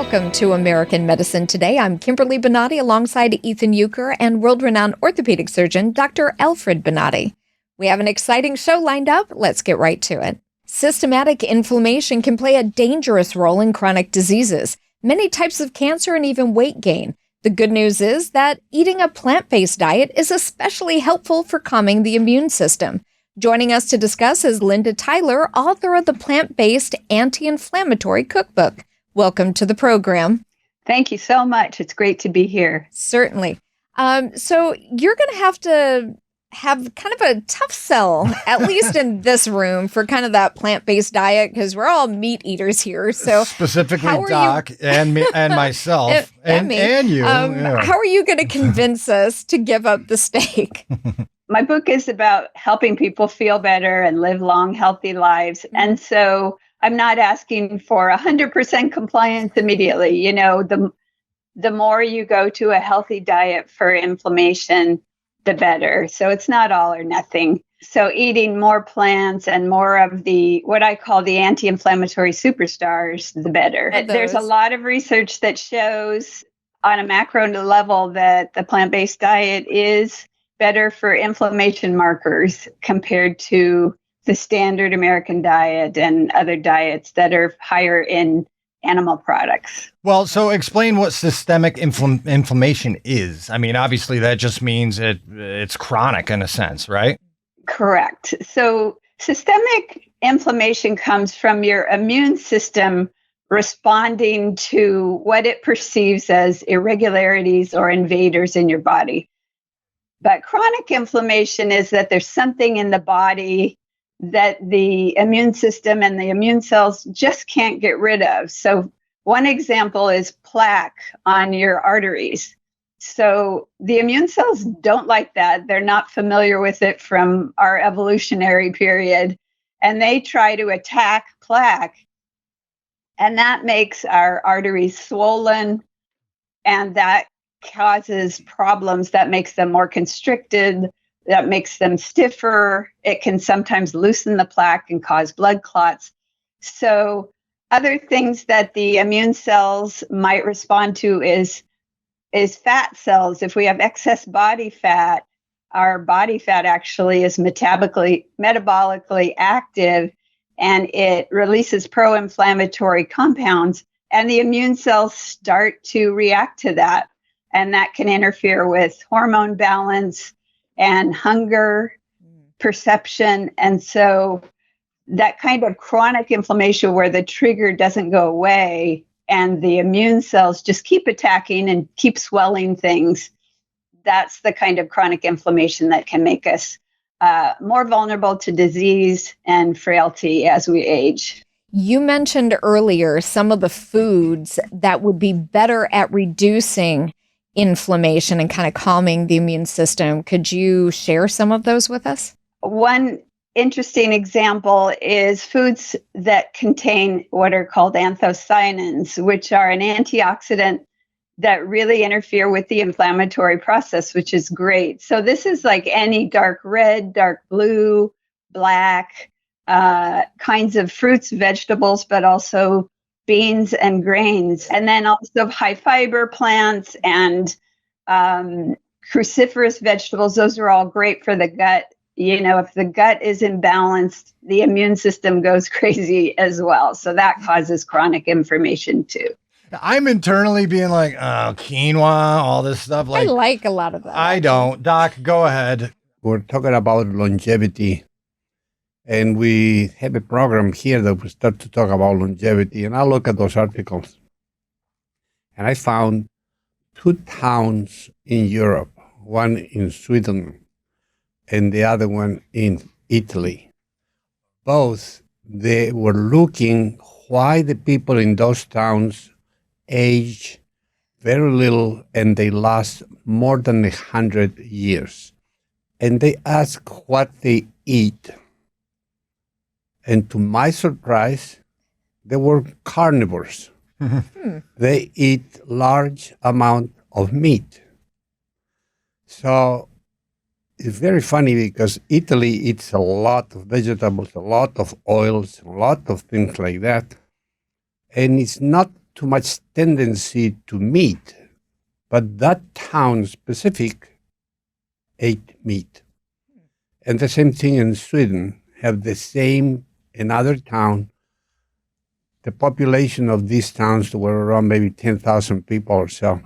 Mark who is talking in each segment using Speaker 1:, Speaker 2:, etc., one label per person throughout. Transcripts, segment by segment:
Speaker 1: Welcome to American Medicine Today. I'm Kimberly Bonati alongside Ethan Youker and world-renowned orthopedic surgeon Dr. Alfred Bonati. We have an exciting show lined up. Let's get right to it. Systematic inflammation can play a dangerous role in chronic diseases, many types of cancer, and even weight gain. The good news is that eating a plant-based diet is especially helpful for calming the immune system. Joining us to discuss is Linda Tyler, author of the Plant-Based Anti-Inflammatory Cookbook. Welcome to the program.
Speaker 2: Thank you so much. It's great to be here.
Speaker 1: Certainly. So you're going to have kind of a tough sell, at least in this room, for kind of that plant-based diet, because we're all meat eaters here. So
Speaker 3: specifically Doc and me and myself and you.
Speaker 1: How are you going to convince us to give up the steak?
Speaker 2: My book is about helping people feel better and live long, healthy lives. And so I'm not asking for 100% compliance immediately. You know, the more you go to a healthy diet for inflammation, the better. So it's not all or nothing. So eating more plants and more of the, what I call the anti-inflammatory superstars, the better. There's a lot of research that shows on a macro level that the plant-based diet is better for inflammation markers compared to the standard American diet and other diets that are higher in animal products.
Speaker 3: Well, so explain what systemic inflammation is. I mean, obviously that just means it's chronic in a sense, right?
Speaker 2: Correct. So systemic inflammation comes from your immune system responding to what it perceives as irregularities or invaders in your body. But chronic inflammation is that there's something in the body that the immune system and the immune cells just can't get rid of. So one example is plaque on your arteries. So the immune cells don't like that. They're not familiar with it from our evolutionary period. And they try to attack plaque. And that makes our arteries swollen. And that causes problems that makes them more constricted, that makes them stiffer. It can sometimes loosen the plaque and cause blood clots. So other things that the immune cells might respond to is fat cells. If we have excess body fat, our body fat actually is metabolically active, and it releases pro-inflammatory compounds, and the immune cells start to react to that. And that can interfere with hormone balance and hunger perception. And so that kind of chronic inflammation where the trigger doesn't go away and the immune cells just keep attacking and keep swelling things, that's the kind of chronic inflammation that can make us more vulnerable to disease and frailty as we age.
Speaker 1: You mentioned earlier some of the foods that would be better at reducing inflammation and kind of calming the immune system. Could you share some of those with us?
Speaker 2: One interesting example is foods that contain what are called anthocyanins, which are an antioxidant that really interfere with the inflammatory process, which is great. So this is like any dark red, dark blue, black kinds of fruits, vegetables, but also beans and grains, and then also high fiber plants and cruciferous vegetables. Those are all great for the gut. You know, if the gut is imbalanced, the immune system goes crazy as well. So that causes chronic inflammation too.
Speaker 3: I'm internally being like, oh, quinoa, all this stuff.
Speaker 1: I like a lot of that.
Speaker 3: I don't. Doc, go ahead.
Speaker 4: We're talking about longevity. And we have a program here that we start to talk about longevity. And I look at those articles. And I found 2 towns in Europe, one in Sweden and the other one in Italy. Both, they were looking why the people in those towns age very little and they last more than 100 years. And they ask what they eat. And to my surprise, they were carnivores. They eat large amount of meat. So it's very funny because Italy eats a lot of vegetables, a lot of oils, a lot of things like that. And it's not too much tendency to meat, but that town specific ate meat. And the same thing in Sweden, have the same in other town. The population of these towns were around maybe 10,000 people or so.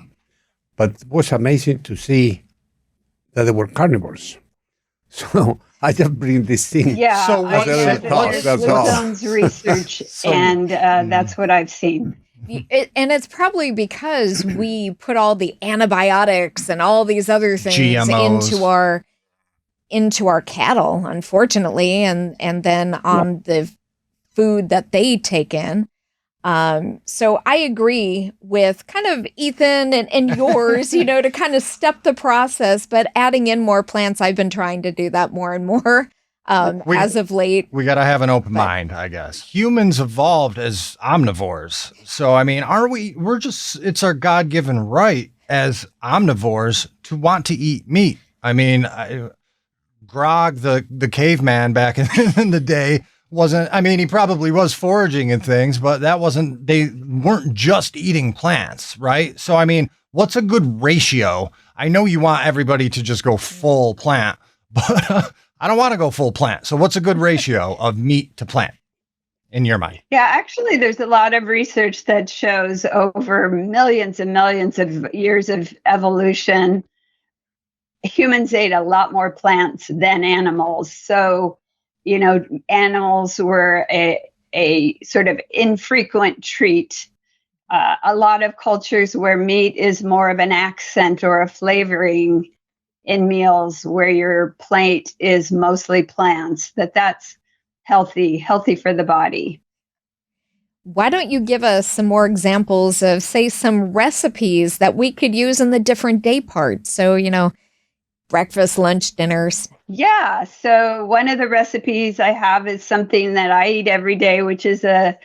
Speaker 4: But it was amazing to see that they were carnivores. So I just bring this thing.
Speaker 2: Yeah,
Speaker 3: So
Speaker 2: I
Speaker 3: what-
Speaker 2: know
Speaker 3: what's-
Speaker 2: that Zone's research, and that's what I've seen.
Speaker 1: And it's probably because we put all the antibiotics and all these other things
Speaker 3: GMOs.
Speaker 1: into our cattle, unfortunately, and then on the food that they take in. So I agree with kind of Ethan and yours, to kind of step the process, but adding in more plants, I've been trying to do that more and more as of late.
Speaker 3: We got to have an open mind, I guess. Humans evolved as omnivores. So, I mean, it's our God-given right as omnivores to want to eat meat. I mean, Grog, the caveman back in the day, he probably was foraging and things, but they weren't just eating plants, right? So, I mean, what's a good ratio? I know you want everybody to just go full plant, but I don't want to go full plant. So what's a good ratio of meat to plant in your mind?
Speaker 2: Yeah, actually, there's a lot of research that shows over millions and millions of years of evolution, humans ate a lot more plants than animals. So, animals were a sort of infrequent treat. A lot of cultures where meat is more of an accent or a flavoring in meals, where your plate is mostly plants, that's healthy for the body.
Speaker 1: Why don't you give us some more examples of, say, some recipes that we could use in the different day parts? So, breakfast, lunch, dinners.
Speaker 2: Yeah. So one of the recipes I have is something that I eat every day, which is a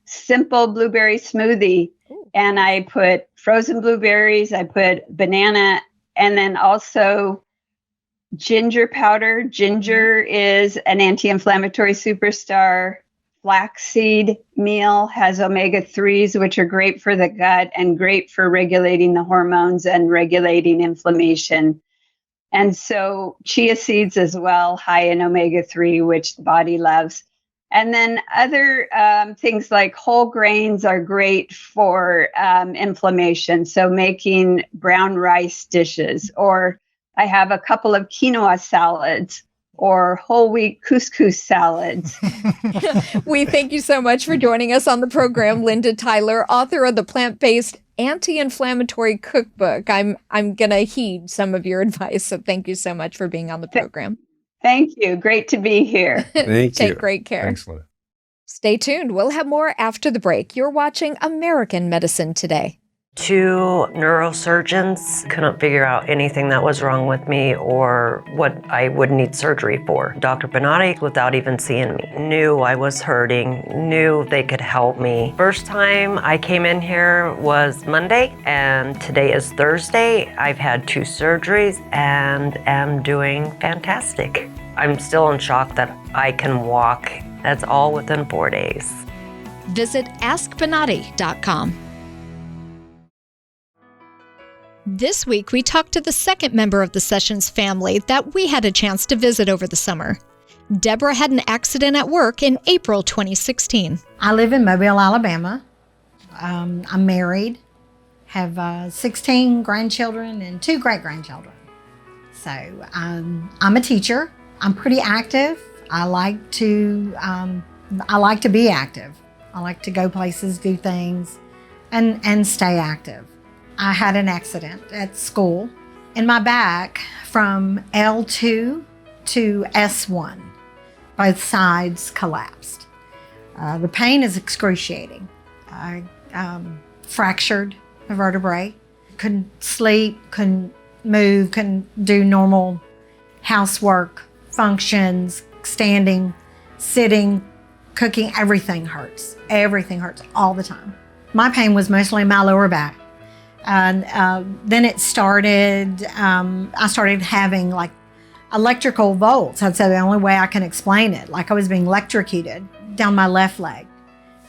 Speaker 2: simple blueberry smoothie. Ooh. And I put frozen blueberries, I put banana, and then also ginger powder. Ginger is an anti-inflammatory superstar. Flaxseed meal has omega-3s, which are great for the gut and great for regulating the hormones and regulating inflammation. And so chia seeds as well, high in omega-3, which the body loves. And then other things like whole grains are great for inflammation. So making brown rice dishes, or I have a couple of quinoa salads or whole wheat couscous salads.
Speaker 1: We thank you so much for joining us on the program, Linda Tyler, author of the Plant-Based Anti-Inflammatory Cookbook. I'm going to heed some of your advice, so thank you so much for being on the program.
Speaker 2: Thank you. Great to be here.
Speaker 4: Thank
Speaker 1: Take
Speaker 4: you.
Speaker 1: great care.
Speaker 3: Thanks, Linda.
Speaker 1: Stay tuned. We'll have more after the break. You're watching American Medicine Today.
Speaker 5: 2 neurosurgeons couldn't figure out anything that was wrong with me or what I would need surgery for. Dr. Bonati, without even seeing me, knew I was hurting, knew they could help me. First time I came in here was Monday, and today is Thursday. I've had 2 surgeries and am doing fantastic. I'm still in shock that I can walk. That's all within 4 days.
Speaker 1: Visit AskBonati.com. This week, we talked to the second member of the Sessions family that we had a chance to visit over the summer. Deborah had an accident at work in April 2016.
Speaker 6: I live in Mobile, Alabama. I'm married, have 16 grandchildren and 2 great-grandchildren. So I'm a teacher. I'm pretty active. I like to be active. I like to go places, do things, and stay active. I had an accident at school in my back from L2 to S1. Both sides collapsed. The pain is excruciating. I fractured a vertebrae, couldn't sleep, couldn't move, couldn't do normal housework, functions, standing, sitting, cooking. Everything hurts. Everything hurts all the time. My pain was mostly in my lower back. And then it started, I started having like electrical volts. I'd say the only way I can explain it, like I was being electrocuted down my left leg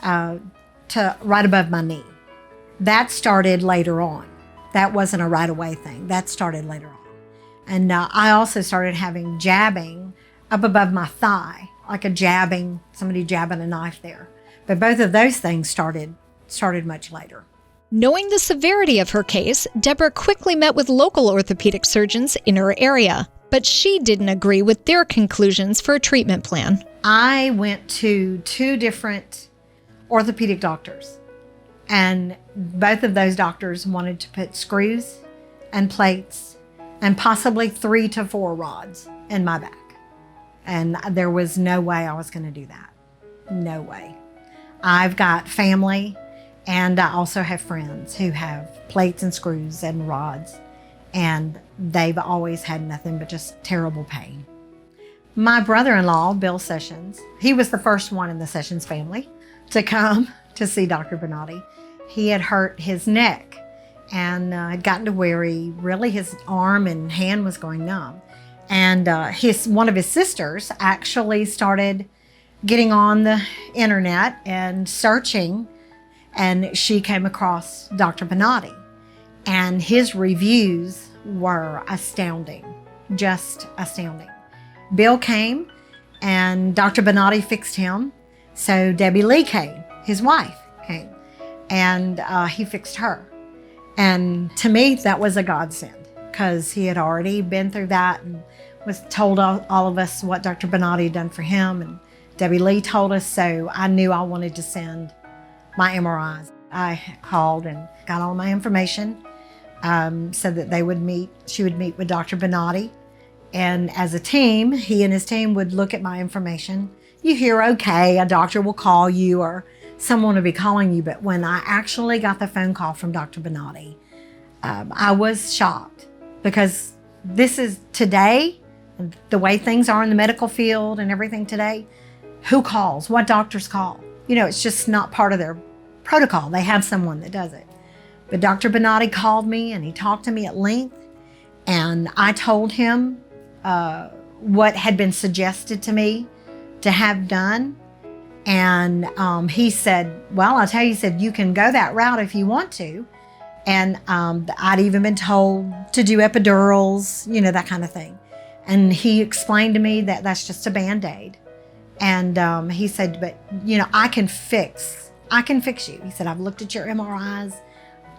Speaker 6: to right above my knee. That started later on. That wasn't a right away thing. That started later on. And I also started having jabbing up above my thigh, like somebody jabbing a knife there. But both of those things started much later.
Speaker 1: Knowing the severity of her case, Deborah quickly met with local orthopedic surgeons in her area, but she didn't agree with their conclusions for a treatment plan.
Speaker 6: I went to 2 different orthopedic doctors, and both of those doctors wanted to put screws and plates and possibly 3 to 4 rods in my back. And there was no way I was going to do that. No way. I've got family, and I also have friends who have plates and screws and rods, and they've always had nothing but just terrible pain. My brother-in-law, Bill Sessions, he was the first one in the Sessions family to come to see Dr. Bonati. He had hurt his neck and had gotten to where his arm and hand was going numb. And one of his sisters actually started getting on the internet and searching, and she came across Dr. Bonati. And his reviews were astounding, just astounding. Bill came, and Dr. Bonati fixed him. So Debbie Lee came, his wife came, and he fixed her. And to me, that was a godsend, because he had already been through that and was told all of us what Dr. Bonati had done for him, and Debbie Lee told us, so I knew I wanted to send my MRIs. I called and got all my information, said that she would meet with Dr. Bonati, and as a team, he and his team would look at my information. You hear, okay, a doctor will call you or someone will be calling you, but when I actually got the phone call from Dr. Bonati, I was shocked, because this is today, the way things are in the medical field and everything today. Who calls? What doctors call? It's just not part of their protocol. They have someone that does it. But Dr. Bonati called me and he talked to me at length, and I told him what had been suggested to me to have done. And he said, well, I'll tell you, he said, you can go that route if you want to. And I'd even been told to do epidurals, that kind of thing. And he explained to me that that's just a Band-Aid. And he said, but, I can fix you. He said, I've looked at your MRIs.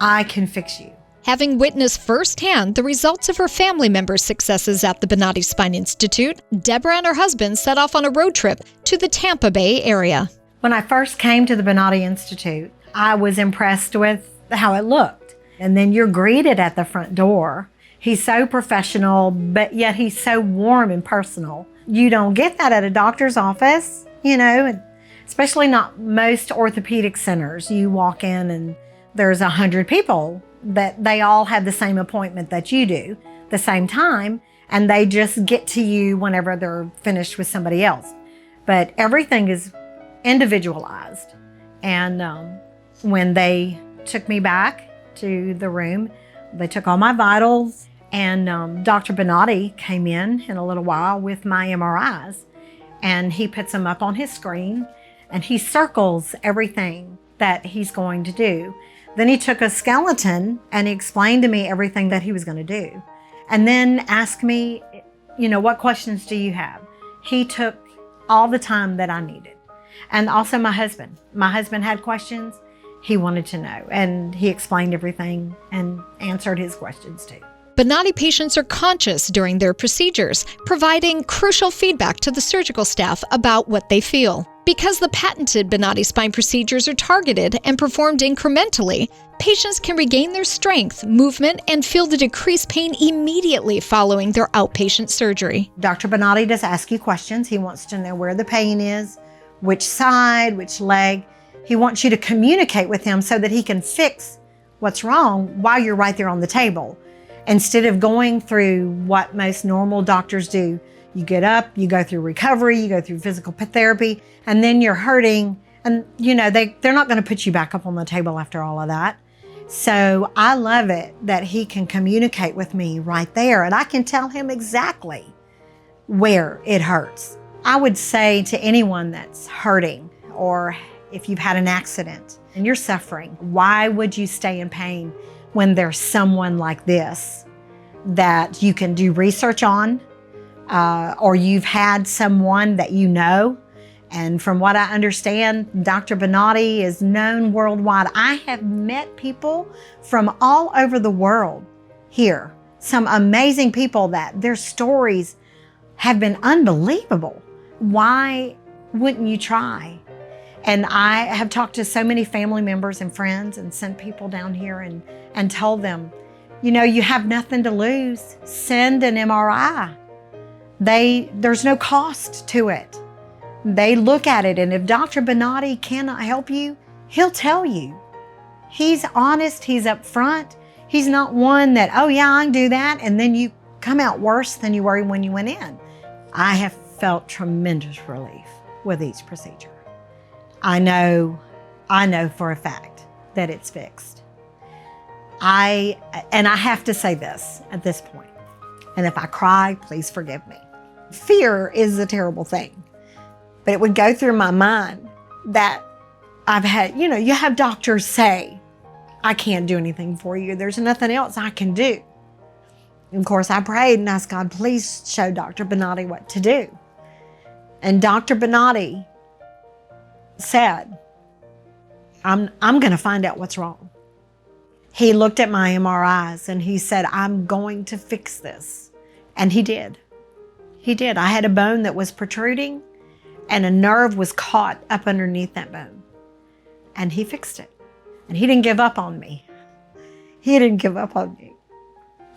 Speaker 6: I can fix you.
Speaker 1: Having witnessed firsthand the results of her family members' successes at the Bonati Spine Institute, Deborah and her husband set off on a road trip to the Tampa Bay area.
Speaker 6: When I first came to the Bonati Institute, I was impressed with how it looked. And then you're greeted at the front door. He's so professional, but yet he's so warm and personal. You don't get that at a doctor's office, especially not most orthopedic centers. You walk in and there's 100 people that they all have the same appointment that you do, the same time, and they just get to you whenever they're finished with somebody else. But everything is individualized. And when they took me back to the room, they took all my vitals, and Dr. Bonati came in a little while with my MRIs, and he puts them up on his screen, and he circles everything that he's going to do. Then he took a skeleton and he explained to me everything that he was going to do. And then asked me, what questions do you have? He took all the time that I needed. And also my husband. My husband had questions. He wanted to know. And he explained everything and answered his questions too.
Speaker 1: Bonati patients are conscious during their procedures, providing crucial feedback to the surgical staff about what they feel. Because the patented Bonati Spine procedures are targeted and performed incrementally, patients can regain their strength, movement, and feel the decreased pain immediately following their outpatient surgery.
Speaker 6: Dr. Bonati does ask you questions. He wants to know where the pain is, which side, which leg. He wants you to communicate with him so that he can fix what's wrong while you're right there on the table. Instead of going through what most normal doctors do, you get up, you go through recovery, you go through physical therapy, and then you're hurting. And, they're not going to put you back up on the table after all of that. So I love it that he can communicate with me right there, and I can tell him exactly where it hurts. I would say to anyone that's hurting, or if you've had an accident, and you're suffering. Why would you stay in pain when there's someone like this that you can do research on, or you've had someone that you know? And from what I understand, Dr. Bonati is known worldwide. I have met people from all over the world here, some amazing people that their stories have been unbelievable. Why wouldn't you try? And I have talked to so many family members and friends and sent people down here and told them, you know, you have nothing to lose. Send an MRI. There's no cost to it. They look at it, and if Dr. Bonati cannot help you, he'll tell you. He's honest, he's upfront. He's not one that, oh yeah, I can do that, and then you come out worse than you were when you went in. I have felt tremendous relief with each procedure. I know for a fact that it's fixed. I have to say this at this point, and if I cry, please forgive me. Fear is a terrible thing. But it would go through my mind that I've had, you know, you have doctors say, I can't do anything for you. There's nothing else I can do. And of course, I prayed and asked God, please show Dr. Bonati what to do. And Dr. Bonati said, I'm going to find out what's wrong. He looked at my MRIs and he said, I'm going to fix this. And he did. He did. I had a bone that was protruding, and a nerve was caught up underneath that bone. And he fixed it. And he didn't give up on me. He didn't give up on me.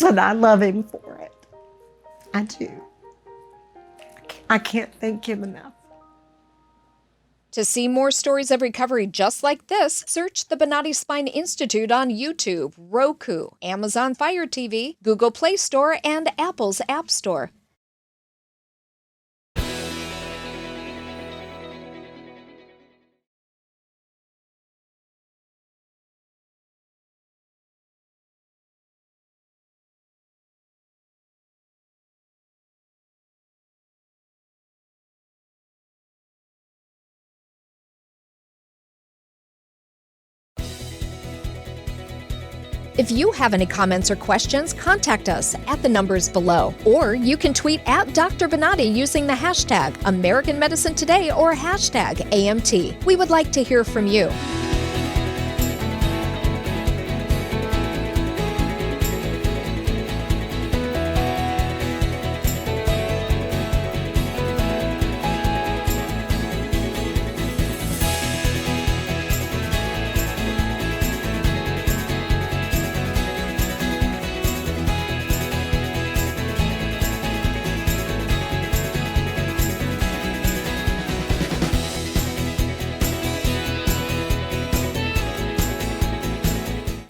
Speaker 6: And I love him for it. I do. I can't thank him enough.
Speaker 1: To see more stories of recovery just like this, search the Bonati Spine Institute on YouTube, Roku, Amazon Fire TV, Google Play Store, and Apple's App Store. If you have any comments or questions, contact us at the numbers below. Or you can tweet at Dr. Bonati using the hashtag American Medicine Today or hashtag AMT. We would like to hear from you.